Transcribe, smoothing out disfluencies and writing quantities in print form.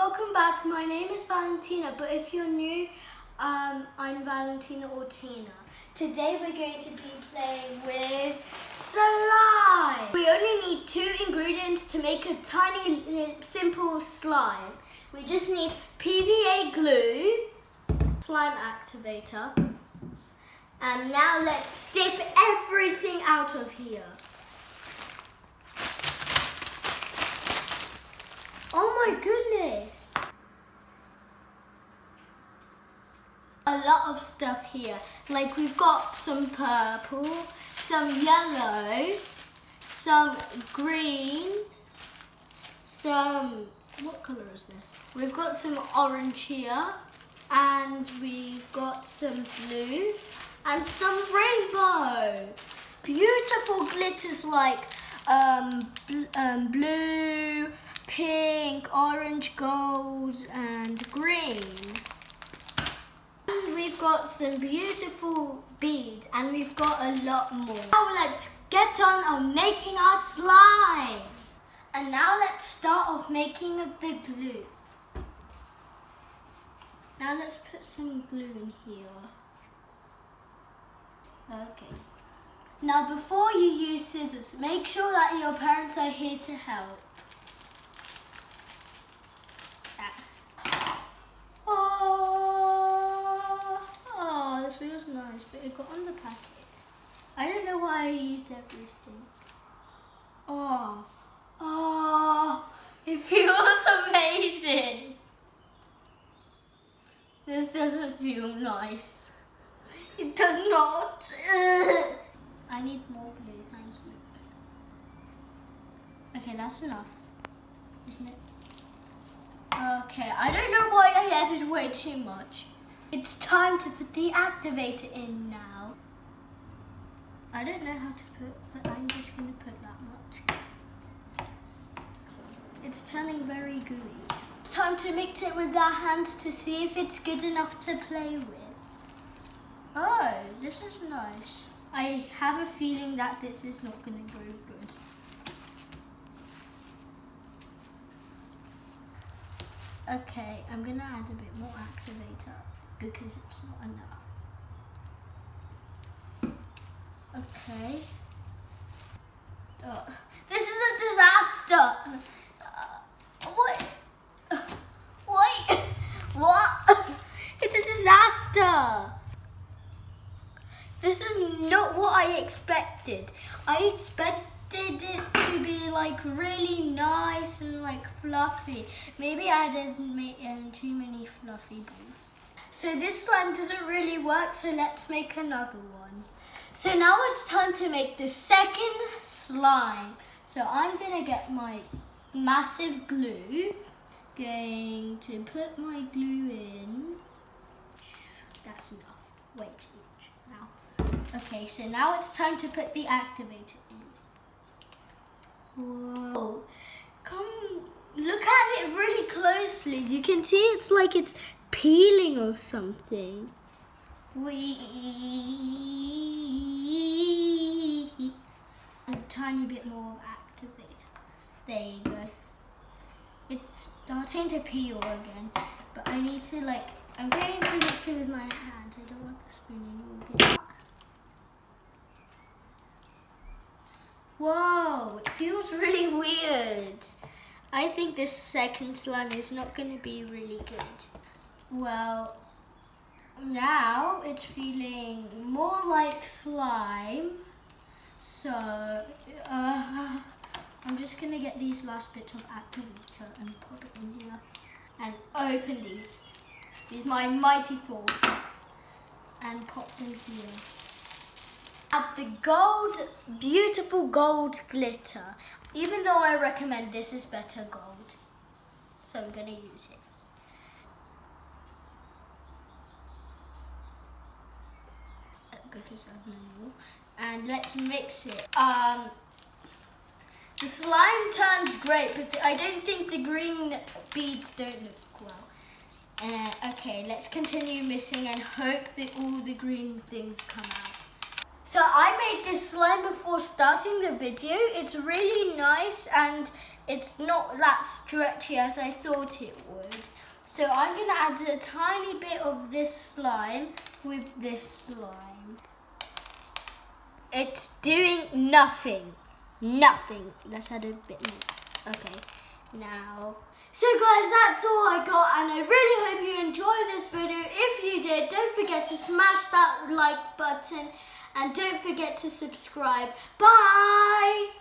welcome back. My name is Valentina, but if you're new, I'm Valentina or Tina. Today we're going to be playing with slime. We only need 2 ingredients to make a tiny, simple slime. We just need PVA glue, slime activator, and now let's dip everything out of here. Oh my goodness! A lot of stuff here. Like we've got some purple, some yellow, some green, some, what colour is this? We've got some orange here, and we've got some blue, and some rainbow. Beautiful glitters like blue, pink, orange, gold, and green. And we've got some beautiful beads, and we've got a lot more. Now let's get on making our slime. And now let's start off making the glue. Now let's put some glue in here. Okay. Now before you use scissors, make sure that your parents are here to help. Oh, this feels nice, but it got on the packet. I don't know why I used everything. Oh, it feels amazing. This doesn't feel nice. It does not. I need more glue, thank you. Okay, that's enough, isn't it? Okay, I don't know why I added way too much. It's time to put the activator in now. I don't know how to put, but I'm just going to put that much. It's turning very gooey. It's time to mix it with our hands to see if it's good enough to play with. Oh, this is nice. I have a feeling that this is not going to go good. Okay, I'm going to add a bit more activator because it's not enough. Okay. This is a disaster. What? It's a disaster. This is not what I expected. I expected it to be like really nice and like fluffy. Maybe I didn't make too many fluffy balls. So this slime doesn't really work, so let's make another one. So now it's time to make the second slime. So I'm gonna get my massive glue. Going to put my glue in. That's enough. Way too much now. Okay, so now it's time to put the activator in. Whoa. Come look at it really closely. You can see it's like it's peeling or something. A tiny bit more of activator. There you go. It's starting to peel again, but I need to I'm going to mix it with my hands. I don't want the spoon anymore. Whoa, it feels really weird. I think this second slime is not going to be really good. Well, now it's feeling more like slime. So, I'm just going to get these last bits of activator and pop it in here. And open these. These are my mighty force. And pop them here. Add the gold, beautiful gold glitter. Even though I recommend this is better gold. So I'm going to use it. Because I have no more. And let's mix it. The slime turns great, but I don't think the green beads don't look well. Okay, let's continue mixing and hope that all the green things come out. So I made this slime before starting the video. It's really nice and it's not that stretchy as I thought it would. So I'm going to add a tiny bit of this slime with this slime. It's doing nothing. Nothing. Let's add a bit more. Okay, now. So guys, that's all I got, and I really hope you enjoyed this video. If you did, don't forget to smash that like button and don't forget to subscribe. Bye!